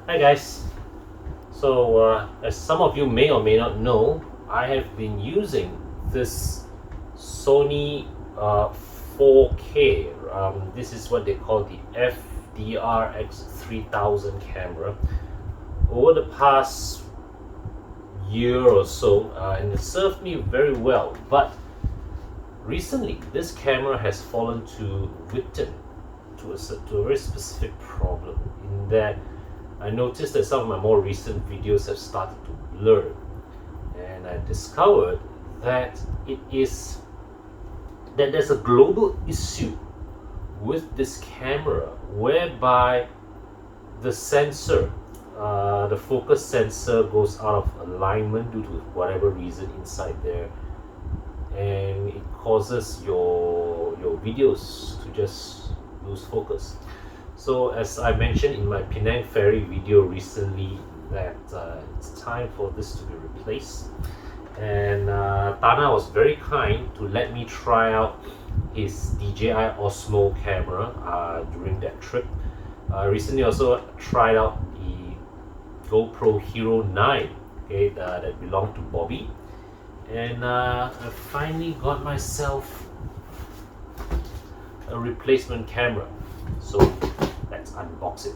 Hi guys. So as some of you may or may not know, I have been using this Sony 4K. This is what they call the FDRX3000 camera over the past year or so, and it served me very well. But recently, this camera has fallen victim to a very specific problem, in that I noticed that some of my more recent videos have started to blur, and I discovered that there's a global issue with this camera, whereby the sensor, the focus sensor, goes out of alignment due to whatever reason inside there, and it causes your videos to just lose focus. So as I mentioned in my Penang Ferry video recently, that it's time for this to be replaced, and Tana was very kind to let me try out his DJI Osmo camera during that trip. Recently also tried out the GoPro Hero 9, okay, that belonged to Bobby, and I finally got myself a replacement camera. So let's unbox it.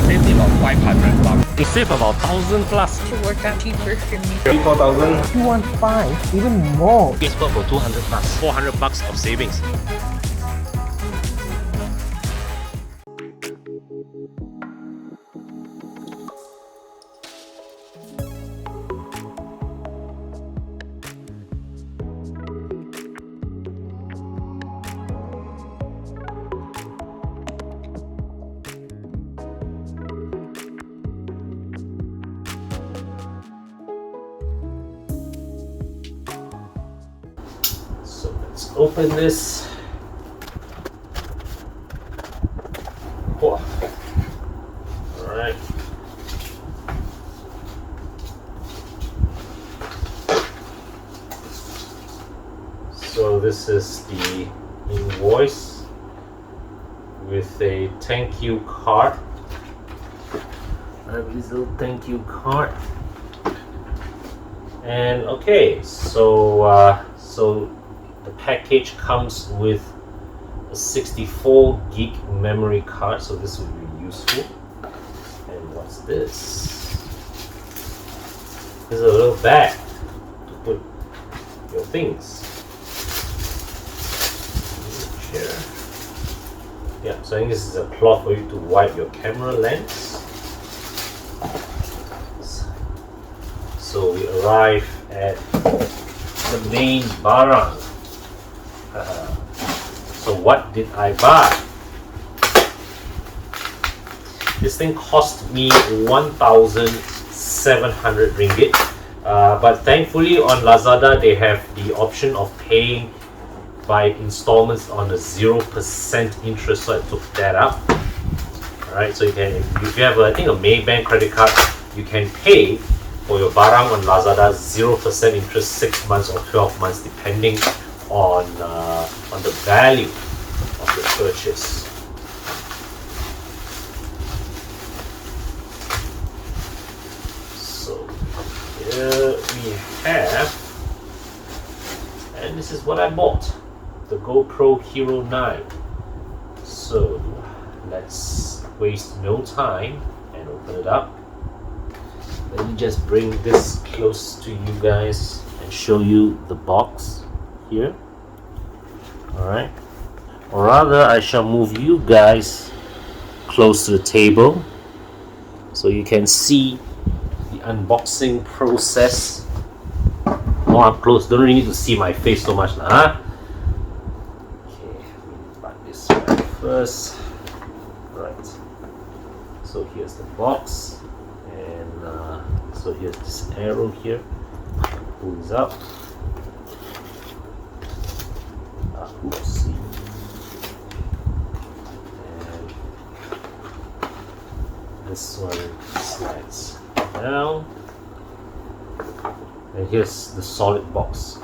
Saved about 500 bucks. You save about 1,000 plus. To work out cheaper for me. 4,000. 215, even more. Facebook for 200 plus. 400 bucks of savings. So let's open this. Whoa. All right. So this is the invoice with a thank you card. I have this little thank you card. And okay, so the package comes with a 64 gig memory card, so this will be useful. And what's this? This is a little bag to put your things. Here. Yeah, so I think this is a cloth for you to wipe your camera lens. So we arrive at the main barang. So what did I buy? This thing cost me 1,700 ringgit, but thankfully on Lazada they have the option of paying by installments on a 0% interest, so I took that up. Alright, so you can, if you have I think a Maybank credit card, you can pay for your barang on Lazada 0% interest, 6 months or 12 months depending on the value of the purchase. So here we have, and this is what I bought, the GoPro Hero 9. So let's waste no time and open it up. Let me just bring this close to you guys and show you the box here. Alright, or rather I shall move you guys close to the table so you can see the unboxing process more up close. Don't really need to see my face so much now, huh? Okay, let me put this right first. Right, so here's the box, and so here's this arrow here, pulls up. oopsie. And this one slides down. And here's the solid box.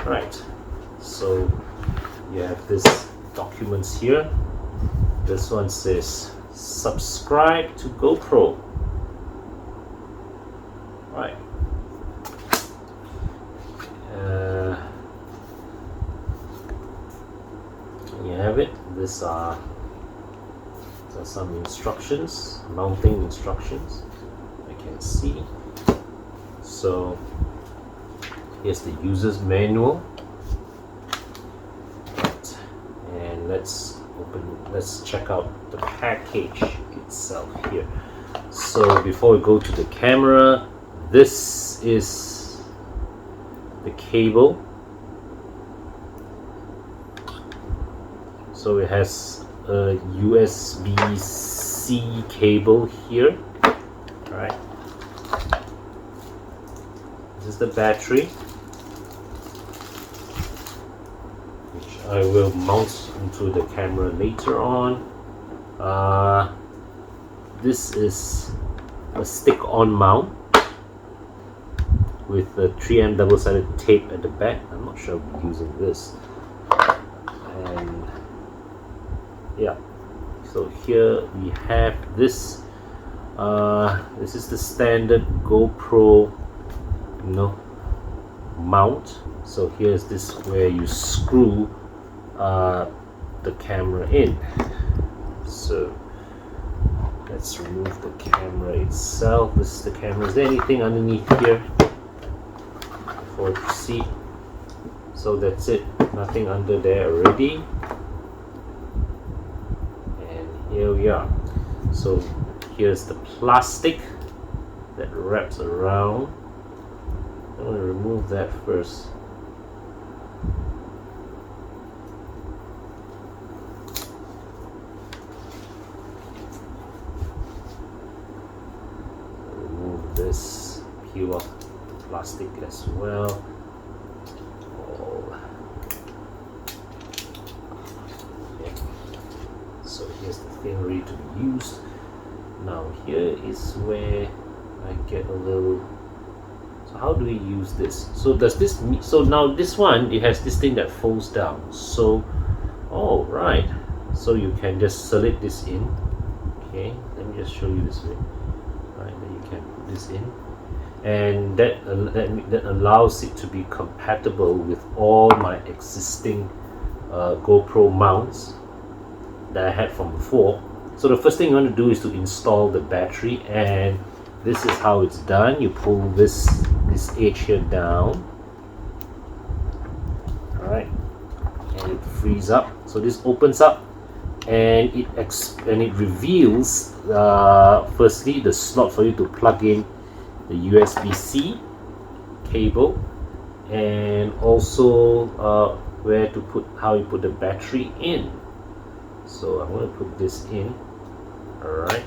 Right, so you have this documents here. This one says subscribe to GoPro. Right. You have it. These are some instructions, mounting instructions. I can see. So here's the user's manual. Right. And let's check out the package itself here. So before we go to the camera, this is the cable. So it has a USB-C cable here. Alright. This is the battery, which I will mount into the camera later on. This is a stick-on mount with a 3M double-sided tape at the back. I'm not sure I'll be using this. And yeah, so here we have this. This is the standard GoPro, mount. So here's this where you screw the camera in. So let's remove the camera itself. This is the camera. Is there anything underneath here before you see? So that's it. Nothing under there already. And here we are. So here's the plastic that wraps around. I'm going to remove that first. Remove this, peel off the plastic as well. Yeah. So here's the thing ready to be used. Now here is where I get a little. So how do we use this? So does this mean, so now this one, it has this thing that folds down. So oh right, so you can just select this in. Okay, let me just show you this way. Right, then you can put this in, and that allows it to be compatible with all my existing GoPro mounts that I had from before. So the first thing you want to do is to install the battery, and this is how it's done. You pull this edge here down, all right, and it frees up. So this opens up, and it reveals firstly the slot for you to plug in the USB-C cable, and also how you put the battery in. So I'm going to put this in. Alright,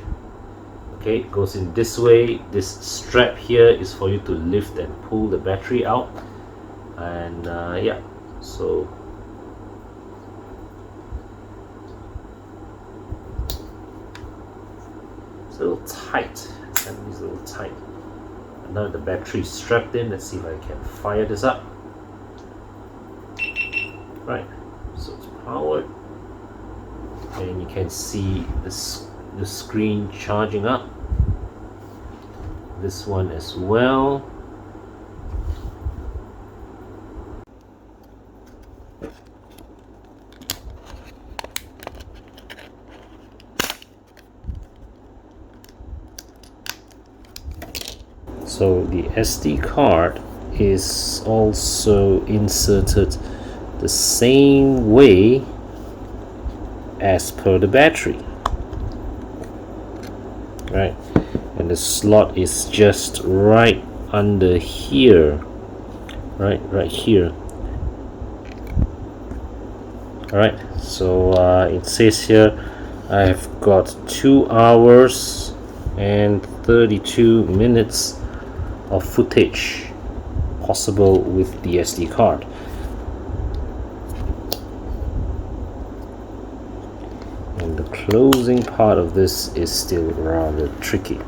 okay, it goes in this way. This strap here is for you to lift and pull the battery out. And yeah, so it's a little tight. It's a little tight. And now the battery is strapped in. Let's see if I can fire this up. Right, so it's powered, and you can see the screen charging up. This one as well. So the SD card is also inserted the same way as per the battery, right? And the slot is just right under here, right here. All right, so it says here I have got 2 hours and 32 minutes of footage possible with the SD card. And the closing part of this is still rather tricky.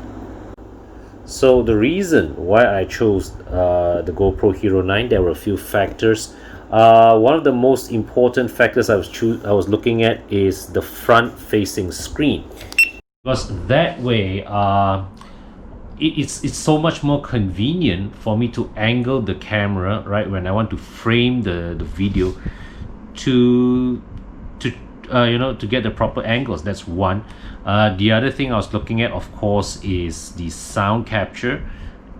So the reason why I chose the GoPro Hero 9, there were a few factors. One of the most important factors I was looking at is the front-facing screen, because that way it's so much more convenient for me to angle the camera right when I want to frame the video to get the proper angles. That's one. The other thing I was looking at, of course, is the sound capture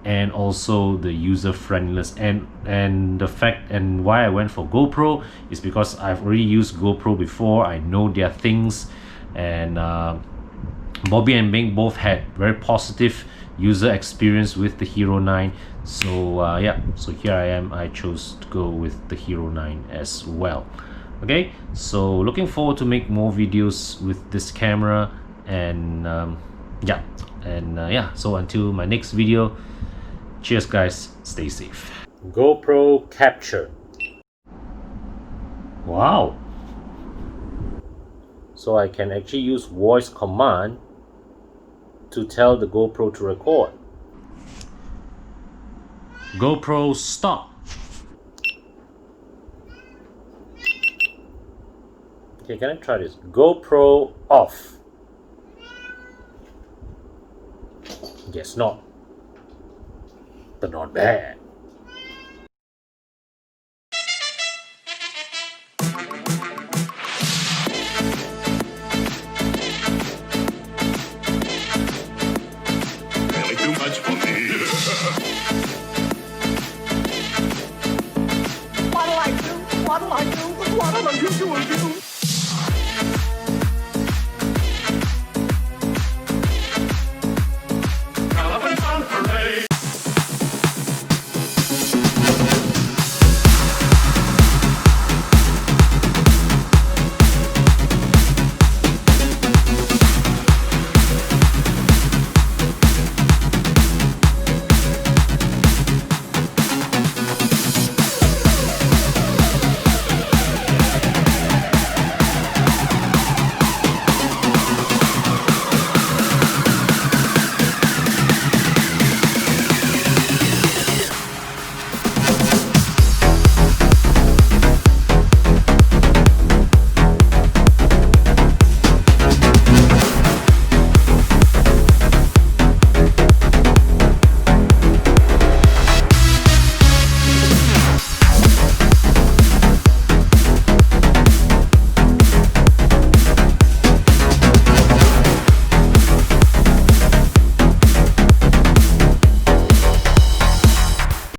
and also the user friendliness, and the fact and why I went for GoPro is because I've already used GoPro before. I know their things, and Bobby and Bing both had very positive user experience with the Hero 9. So yeah, so here I am. I chose to go with the Hero 9 as well. Okay, so looking forward to make more videos with this camera, and yeah, so until my next video, cheers guys, stay safe. GoPro capture. Wow, so I can actually use voice command to tell the GoPro to record. GoPro stop. Okay, can I try this? GoPro off. Guess not, but not bad. Really too much for me. What'll I do? What'll I do? What'll I do?